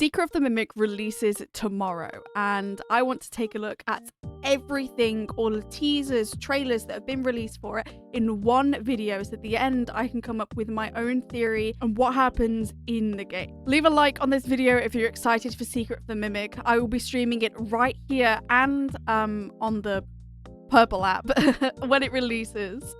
Secret of the Mimic releases tomorrow, and I want to take a look at everything, all the teasers, trailers that have been released for it in one video, so at the end I can come up with my own theory on what happens in the game. Leave a like on this video if you're excited for Secret of the Mimic. I will be streaming it right here and on the Purple app when it releases.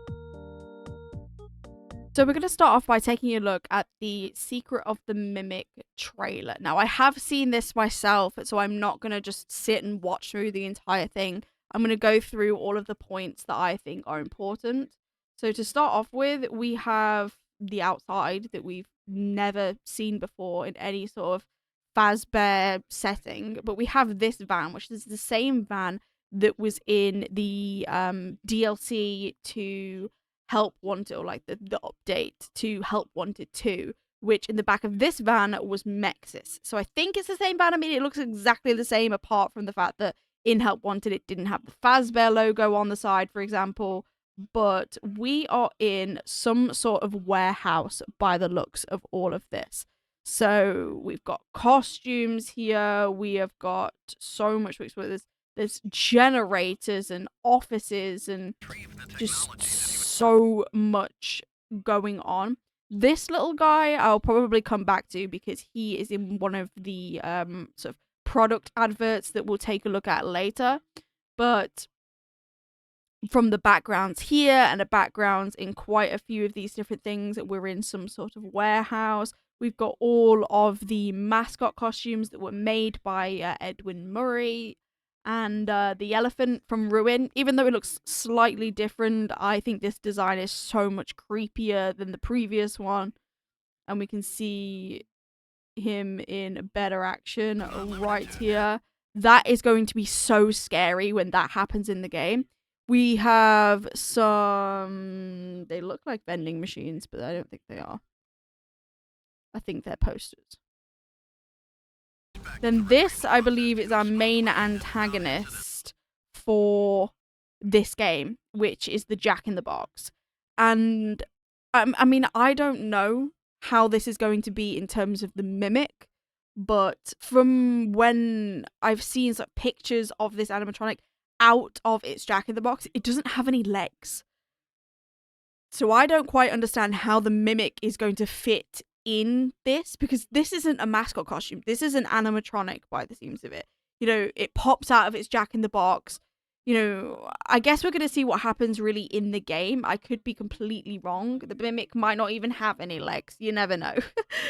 So we're going to start off by taking a look at the Secret of the Mimic trailer. Now, I have seen this myself, so I'm not going to just sit and watch through the entire thing. I'm going to go through all of the points that I think are important. So to start off with, we have the outside that we've never seen before in any sort of Fazbear setting. But we have this van, which is the same van that was in the DLC to Help Wanted, or like the update to Help Wanted 2, which in the back of this van was Mexis. So I think it's the same van. I mean, it looks exactly the same apart from the fact that in Help Wanted it didn't have the Fazbear logo on the side, for example. But we are in some sort of warehouse by the looks of all of this. So we've got costumes here. We have got so much to explore. There's generators and offices and just so much going on. This little guy I'll probably come back to because he is in one of the sort of product adverts that we'll take a look at later. But from the backgrounds here and the backgrounds in quite a few of these different things, we're in some sort of warehouse. We've got all of the mascot costumes that were made by Edwin Murray. And the elephant from Ruin, even though it looks slightly different, I think this design is so much creepier than the previous one. And we can see him in better action right here. That is going to be so scary when that happens in the game. We have some... They look like vending machines, but I don't think they are. I think they're posters. Then this, I believe, is our main antagonist for this game, which is the Jack-in-the-Box. And, I mean, I don't know how this is going to be in terms of the Mimic, but from when I've seen some pictures of this animatronic out of its Jack-in-the-Box, it doesn't have any legs. So I don't quite understand how the Mimic is going to fit in this, because this isn't a mascot costume. This is an animatronic by the seams of it. You know, it pops out of its Jack-in-the-Box. You know, I guess we're going to see what happens really in the game. I could be completely wrong. The Mimic might not even have any legs. You never know.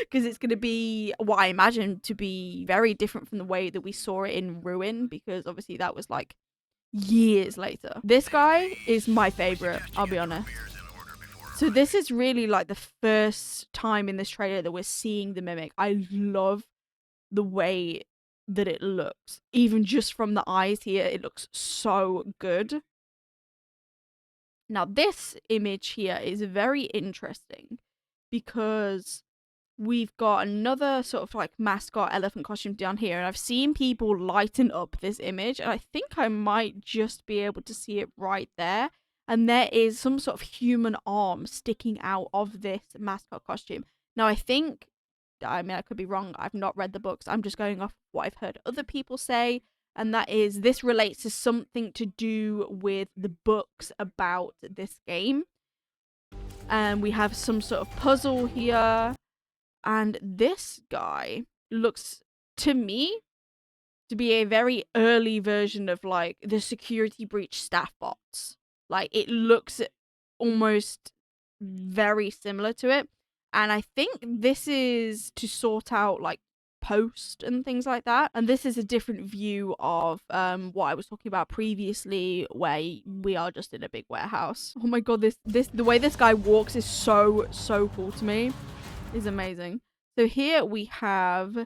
Because it's going to be what I imagine to be very different from the way that we saw it in Ruin, because obviously that was like years later. This guy is my favorite, I'll be honest. So this is really like the first time in this trailer that we're seeing the Mimic. I love the way that it looks. Even just from the eyes here, it looks so good. Now this image here is very interesting because we've got another sort of like mascot elephant costume down here. And I've seen people lighten up this image. And I think I might just be able to see it right there. And there is some sort of human arm sticking out of this mascot costume. Now, I think, I mean, I could be wrong. I've not read the books. I'm just going off what I've heard other people say. And that is, this relates to something to do with the books about this game. And we have some sort of puzzle here. And this guy looks, to me, to be a very early version of, like, the security breach staff bots. Like, it looks almost very similar to it. And I think this is to sort out, like, post and things like that. And this is a different view of what I was talking about previously, where we are just in a big warehouse. Oh my god, the way this guy walks is so cool to me. It's amazing. So here we have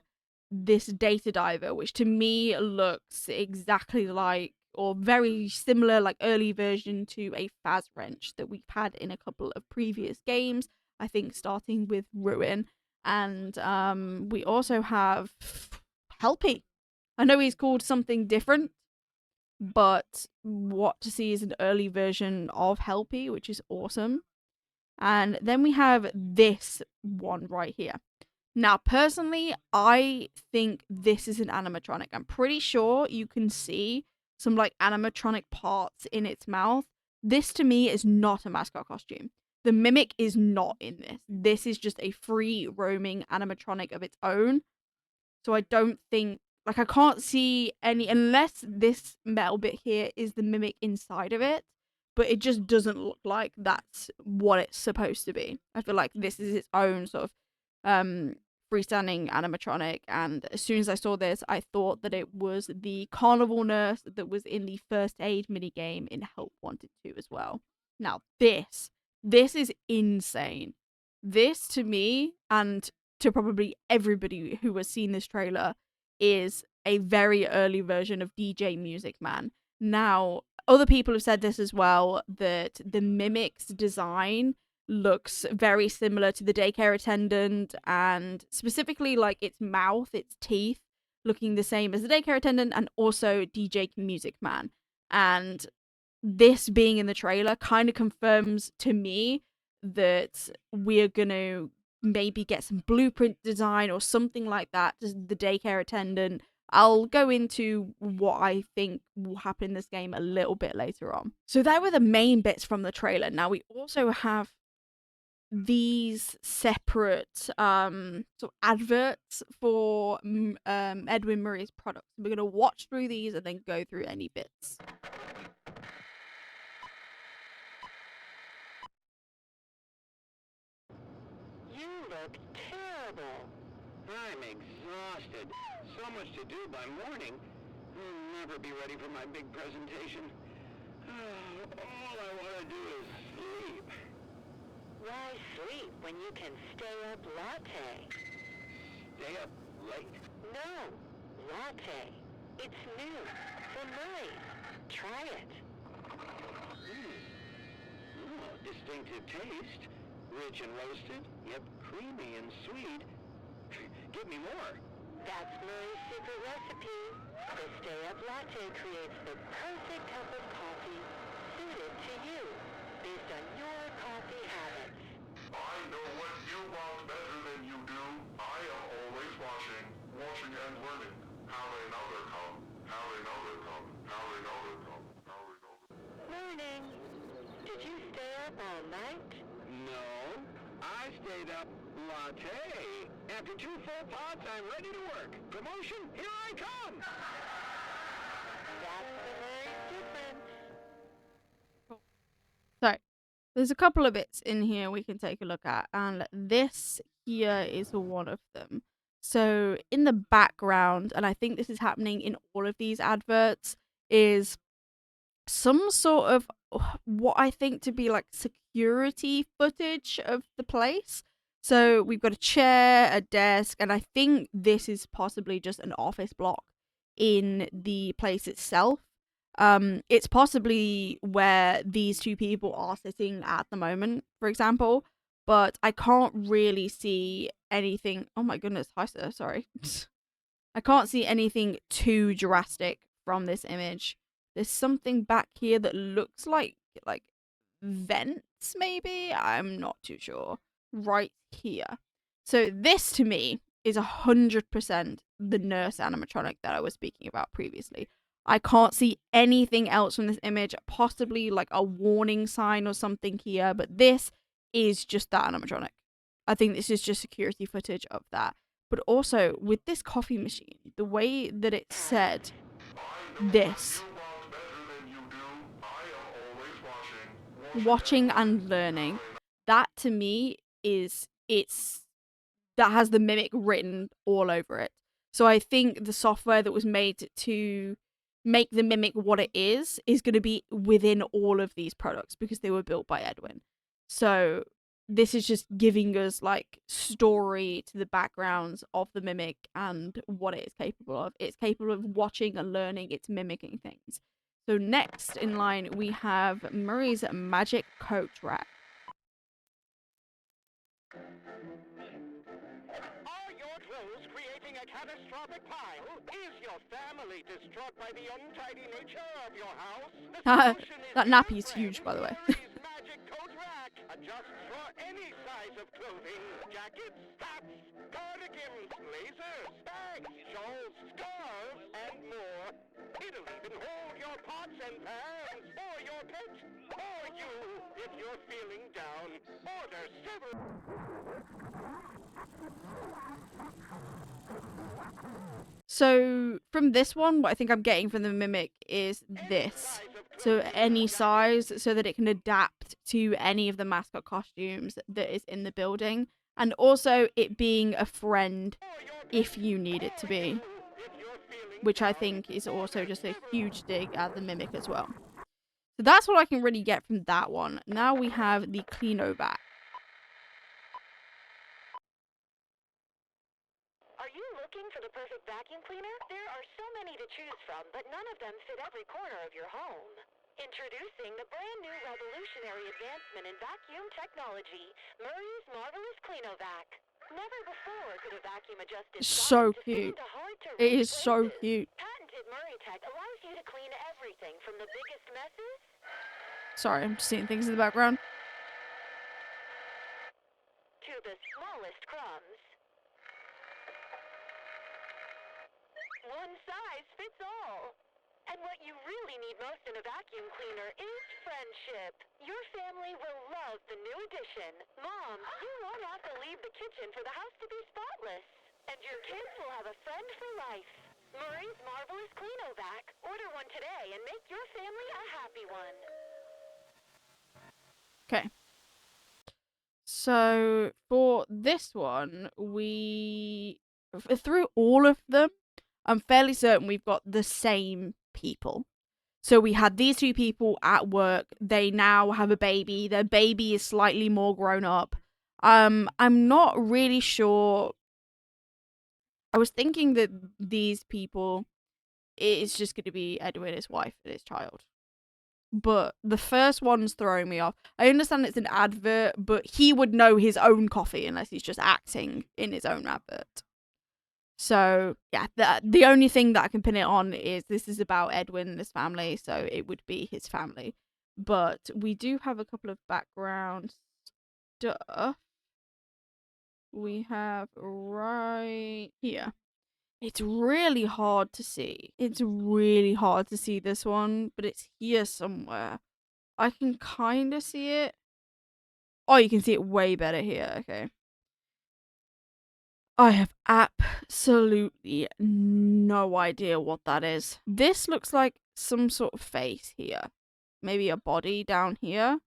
this data diver, which to me looks exactly like, or very similar, like early version to a Faz wrench that we've had in a couple of previous games. I think starting with Ruin. And we also have Helpy. I know he's called something different, but what to see is an early version of Helpy, which is awesome. And then we have this one right here. Now, personally, I think this is an animatronic. I'm pretty sure you can see some like animatronic parts in its mouth. This to me is not a mascot costume. The mimic is not in this. This is just a free roaming animatronic of its own. So I don't think, like, I can't see any, unless this metal bit here is the mimic inside of it, but it just doesn't look like that's what it's supposed to be. I feel like this is its own sort of freestanding animatronic, and as soon as I saw this, I thought that it was the carnival nurse that was in the first aid minigame in Help Wanted 2 as well. Now this is insane. This to me, and to probably everybody who has seen this trailer, is a very early version of DJ Music Man. Now, other people have said this as well, that the mimic's design looks very similar to the daycare attendant, and specifically like its mouth, its teeth looking the same as the daycare attendant, and also DJ Music Man. And this being in the trailer kind of confirms to me that we're gonna maybe get some blueprint design or something like that, just the daycare attendant. I'll go into what I think will happen in this game a little bit later on. So that were the main bits from the trailer. Now we also have these separate sort of adverts for Edwin Murray's products. We're gonna watch through these and then go through any bits. You look terrible. I'm exhausted. So much to do by morning. I'll never be ready for my big presentation. All I want to do is sleep. Why sleep when you can stay up latte? Stay up late? No, latte. It's new. From Murray. Try it. Oh, distinctive taste. Rich and roasted, yet creamy and sweet. Give me more. That's Murray's secret recipe. The Stay Up Latte creates the perfect cup of coffee suited to you, based on your coffee habits. I know what you want better than you do. I am always watching and learning. How another come, how another come, how another come, how another. Morning. Did you stay up all night? No, I stayed up latte. After 2 full pots, I'm ready to work. Promotion, here I come. That's the very difference. So, there's a couple of bits in here we can take a look at, and this here is one of them. So, in the background, and I think this is happening in all of these adverts, is some sort of what I think to be like security footage of the place. So we've got a chair, a desk, and I think this is possibly just an office block in the place itself. It's possibly where these two people are sitting at the moment, for example, but I can't really see anything. Oh my goodness, hi sir, sorry. I can't see anything too drastic from this image. There's something back here that looks like vents, maybe? I'm not too sure. Right here. So this to me is 100% the nurse animatronic that I was speaking about previously. I can't see anything else from this image, possibly like a warning sign or something here, but this is just that animatronic. I think this is just security footage of that. But also, with this coffee machine, the way that it said this, watching and learning, that to me is, that has the mimic written all over it. So I think the software that was made to make the mimic what it is going to be within all of these products because they were built by Edwin. So this is just giving us like story to the backgrounds of the mimic and what it is capable of. It's capable of watching and learning, it's mimicking things. So next in line we have Murray's magic coat rack. Are your clothes creating a catastrophic pile? Is your family distraught by the untidy nature of your house? That nappy is huge, by the way. Mary's magic coat rack. Adjusts for any size of clothing, jackets, hats, cardigans, blazers, bags, shawls, scarves, and more. It'll even hold your pots and pans, or your pets, or you, if you're feeling down. Order several... So from this one, what I think I'm getting from the Mimic is this. So any size, so that it can adapt to any of the mascot costumes that is in the building. And also it being a friend if you need it to be. Which I think is also just a huge dig at the Mimic as well. So that's what I can really get from that one. Now we have the Cleanovac. Are you looking for the perfect vacuum cleaner? There are so many to choose from, but none of them fit every corner of your home. Introducing the brand new revolutionary advancement in vacuum technology, Murray's Marvelous Cleanovac. Never before could a vacuum adjust its So size to fit cute. into hard-to-reach It is so places. cute. Patented Murray Tech allows you to clean everything from the biggest messes Sorry, I'm just seeing things in the background. to the smallest crumbs. One size fits all. And what you really need most in a vacuum cleaner is friendship. Your family will love the new addition. Mom, you won't have to leave the kitchen for the house to be spotless. And your kids will have a friend for life. Murray's Marvelous Cleanovac. Order one today and make your family a happy one. Okay. So for this one, through all of them, I'm fairly certain we've got the same people. So we had these two people at work. They now have a baby. Their baby is slightly more grown up. I'm not really sure. I was thinking that these people, it's just going to be Edwin, his wife, and his child. But the first one's throwing me off. I understand it's an advert, but he would know his own coffee unless he's just acting in his own advert. So, yeah, the only thing that I can pin it on is this is about Edwin and his family, so it would be his family. But we do have a couple of background stuff. We have right here. It's really hard to see. It's really hard to see this one, but it's here somewhere. I can kind of see it. Oh, you can see it way better here. Okay. I have absolutely no idea what that is. This looks like some sort of face here. Maybe a body down here.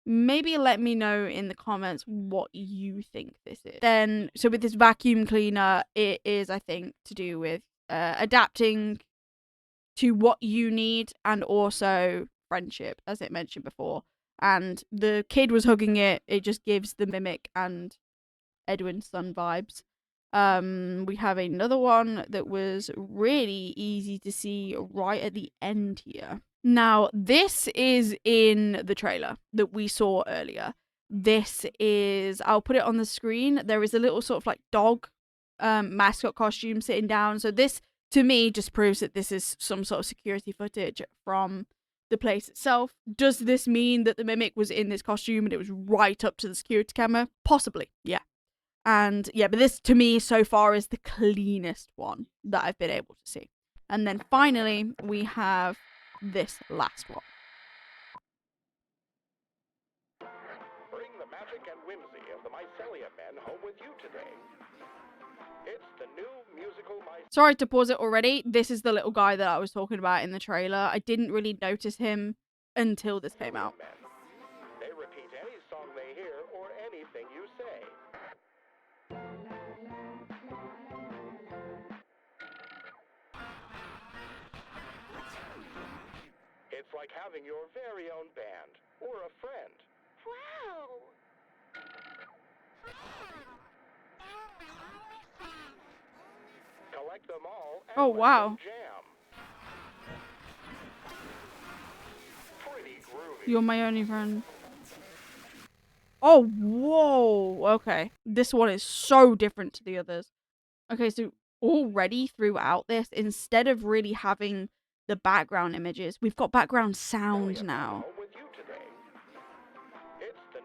Maybe let me know in the comments what you think this is. Then, so with this vacuum cleaner, it is, I think, to do with adapting to what you need and also friendship, as it mentioned before. And the kid was hugging it. It just gives the Mimic and Edwin's son vibes. We have another one that was really easy to see right at the end here. Now, this is in the trailer that we saw earlier. This is, I'll put it on the screen. There is a little sort of like dog mascot costume sitting down. So this, to me, just proves that this is some sort of security footage from the place itself. Does this mean that the Mimic was in this costume and it was right up to the security camera? Possibly, yeah. And yeah, but this to me so far is the cleanest one that I've been able to see. And then finally, we have this last one. Bring the magic and whimsy of the Mycelium Men home with you today. It's the new musical Sorry to pause it already. This is the little guy that I was talking about in the trailer. I didn't really notice him until this came out. Men. They repeat any song they hear or anything you say. It's like having your very own band or a friend. Wow! Collect them all and Oh, let wow. them jam. Pretty groovy. You're my only friend. Oh, whoa. Okay. This one is so different to the others. Okay, so already throughout this, instead of really having the background images, we've got background sound now. Home with you today. It's the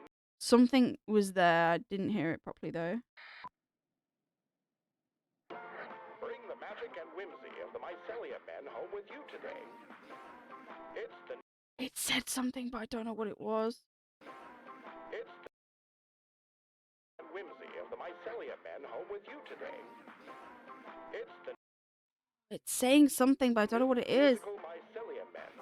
Something was there. I didn't hear it properly though. Bring the magic and whimsy of the Mycelia men home with you today. It's the It said something, but I don't know what it was. whimsy of the Mycelia men home with you today. It's the It's saying something, but I don't know what it is. musical Mycelia men.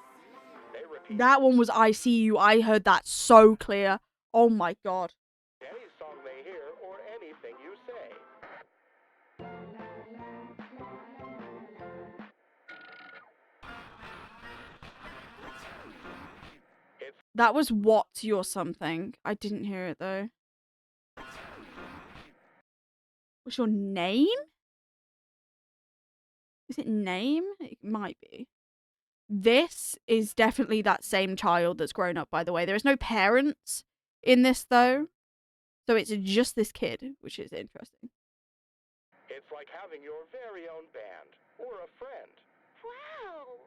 They repeat That one was I See You. I heard that so clear. Oh my god. any song they hear or anything you say. That was What's Your Something. I didn't hear it though. What's your name? Is it name? It might be. This is definitely that same child that's grown up, by the way. There is no parents in this though. So it's just this kid, which is interesting. It's like having your very own band or a friend. Wow.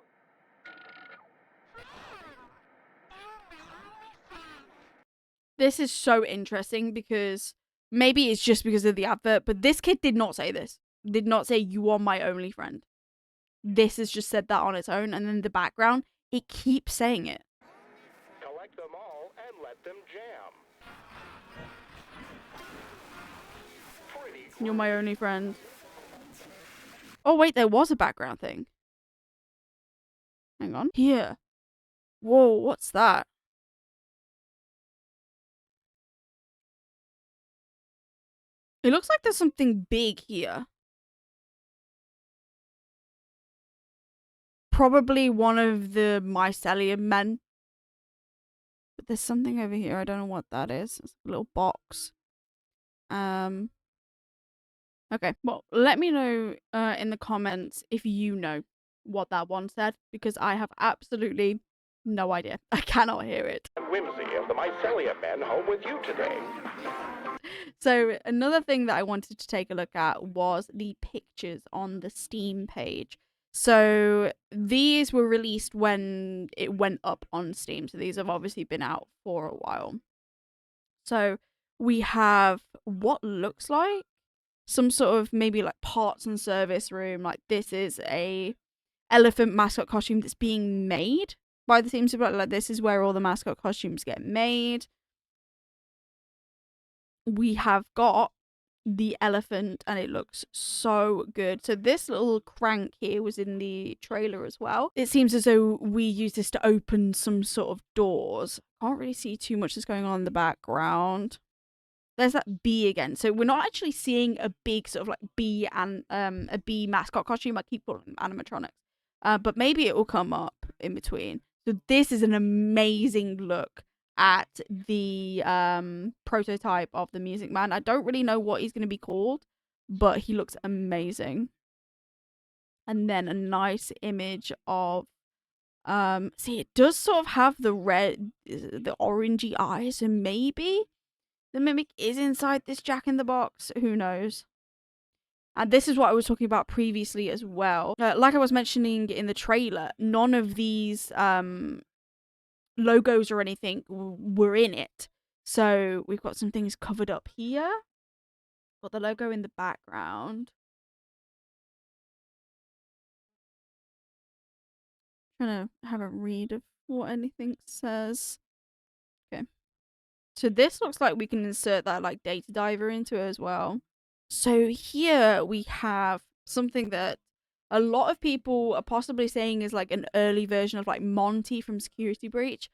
This is so interesting because maybe it's just because of the advert, but this kid did not say this. Did not say you are my only friend. This has just said that on its own, and then the background, it keeps saying it. Collect them all and let them jam. Pretty You're my only friend. Oh wait, there was a background thing. Hang on. Here. Whoa, what's that? It looks like there's something big here. Probably one of the mycelium men. But there's something over here. I don't know what that is. It's a little box. Okay. Well, let me know in the comments if you know what that one said, because I have absolutely no idea. I cannot hear it. and whimsy of the Mycelia men home with you today. So another thing that I wanted to take a look at was the pictures on the Steam page. So these were released when it went up on Steam. So these have obviously been out for a while. So we have what looks like some sort of maybe like parts and service room. Like this is a elephant mascot costume that's being made by the teams. Like this is where all the mascot costumes get made. We have got the elephant and it looks so good. So this little crank here was in the trailer as well. It seems as though we use this to open some sort of doors. Can't really see too much that's going on in the background. There's that bee again. So we're not actually seeing a big sort of like bee and a bee mascot costume. I keep calling them animatronics. But maybe it will come up in between. So this is an amazing look at the prototype of the Music Man. I don't really know what he's going to be called, but he looks amazing. And then a nice image of see, it does sort of have the orangey eyes, and maybe the mimic is inside this Jack in the Box. Who knows? And this is what I was talking about previously as well. Like I was mentioning in the trailer, none of these logos or anything were in it. So we've got some things covered up here. Got the logo in the background. Trying to have a read of what anything says. Okay. So this looks like we can insert that like data diver into it as well. So here we have something that a lot of people are possibly saying is like an early version of like Monty from Security Breach.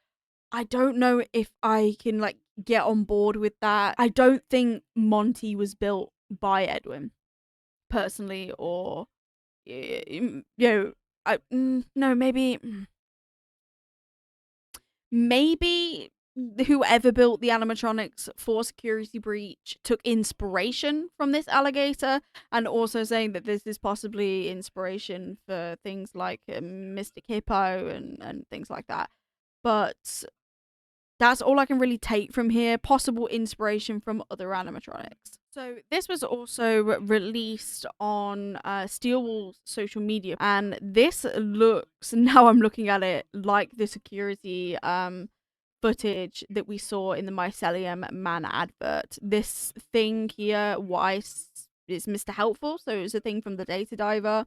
I don't know if I can like get on board with that. I don't think Monty was built by Edwin personally, or you know, no, maybe whoever built the animatronics for Security Breach took inspiration from this alligator, and also saying that this is possibly inspiration for things like Mystic Hippo and things like that. But that's all I can really take from here. Possible inspiration from other animatronics. So this was also released on Steelwall's social media, and this looks, now I'm looking at it, like the security footage that we saw in the Mycelium Man advert. This thing here, is Mr. Helpful, so it was a thing from the Data Diver.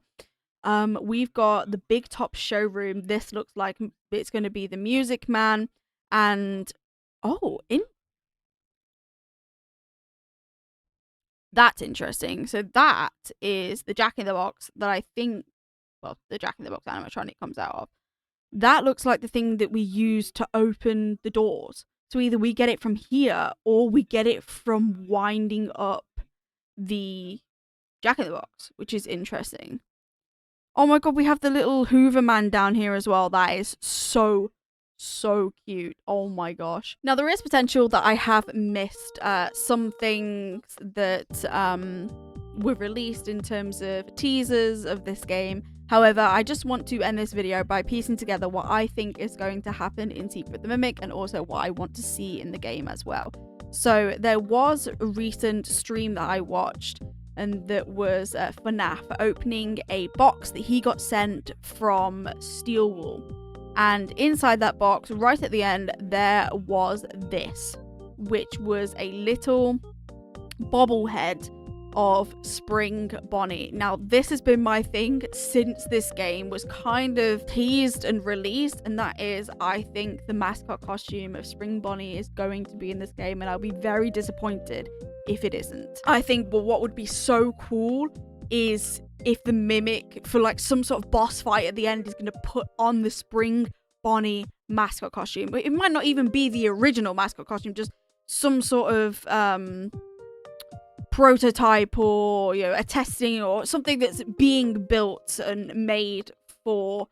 We've got the big top showroom. This looks like it's going to be the Music Man, and that's interesting. So that is the Jack in the Box that I think, well, the Jack in the Box animatronic comes out of. That looks like the thing that we use to open the doors. So either we get it from here or we get it from winding up the Jack in the Box, which is interesting. Oh my god, we have the little Hoover man down here as well. That is so cute. Oh my gosh. Now there is potential that I have missed some things that were released in terms of teasers of this game. However, I just want to end this video by piecing together what I think is going to happen in Secret the Mimic and also what I want to see in the game as well. So there was a recent stream that I watched, and that was FNAF opening a box that he got sent from Steelwool. And inside that box, right at the end, there was this, which was a little bobblehead of Spring Bonnie. Now, this has been my thing since this game was kind of teased and released, and that is, I think the mascot costume of Spring Bonnie is going to be in this game, and I'll be very disappointed if it isn't. I think what would be so cool is if the Mimic, for like some sort of boss fight at the end, is going to put on the Spring Bonnie mascot costume. But it might not even be the original mascot costume, just some sort of prototype, or a testing or something that's being built and made for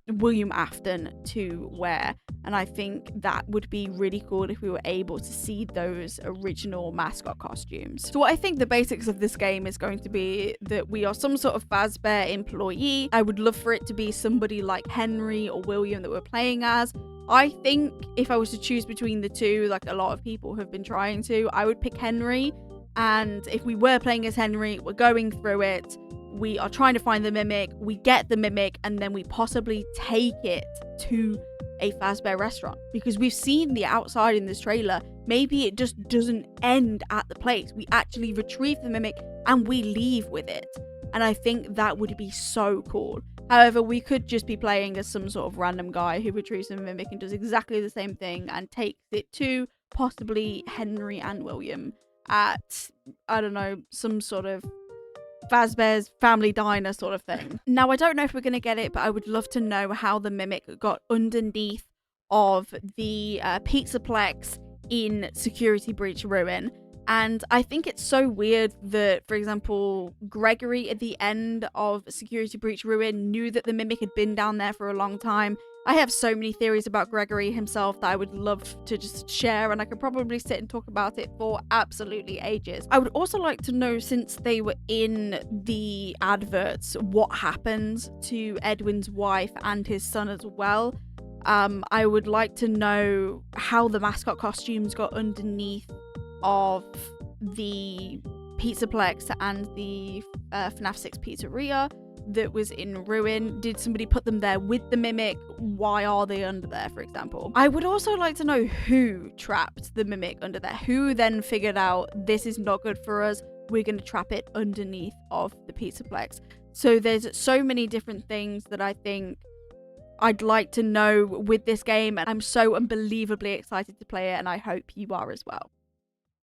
William Afton to wear. And I think that would be really cool if we were able to see those original mascot costumes. So what I think the basics of this game is going to be that we are some sort of Fazbear employee. I would love for it to be somebody like Henry or William that we're playing as. I think if I was to choose between the two, like a lot of people have been trying to, I would pick Henry. And if we were playing as Henry, we're going through it, we are trying to find the Mimic, we get the Mimic, and then we possibly take it to a Fazbear restaurant. Because we've seen the outside in this trailer, maybe it just doesn't end at the place. We actually retrieve the Mimic and we leave with it. And I think that would be so cool. However, we could just be playing as some sort of random guy who retrieves the Mimic and does exactly the same thing and takes it to possibly Henry and William at, I don't know, some sort of Fazbear's Family Diner sort of thing. Now, I don't know if we're going to get it, but I would love to know how the Mimic got underneath of the Pizzaplex in Security Breach Ruin. And I think it's so weird that, for example, Gregory at the end of Security Breach Ruin knew that the Mimic had been down there for a long time. I have so many theories about Gregory himself that I would love to just share, and I could probably sit and talk about it for absolutely ages. I would also like to know, since they were in the adverts, what happened to Edwin's wife and his son as well. I would like to know how the mascot costumes got underneath of the Pizzaplex and the FNAF 6 pizzeria that was in ruin. Did somebody put them there with the Mimic? Why are they under there, for example? I would also like to know who trapped the Mimic under there. Who then figured out, this is not good for us, we're going to trap it underneath of the Pizzaplex. So there's so many different things that I think I'd like to know with this game, and I'm so unbelievably excited to play it, and I hope you are as well.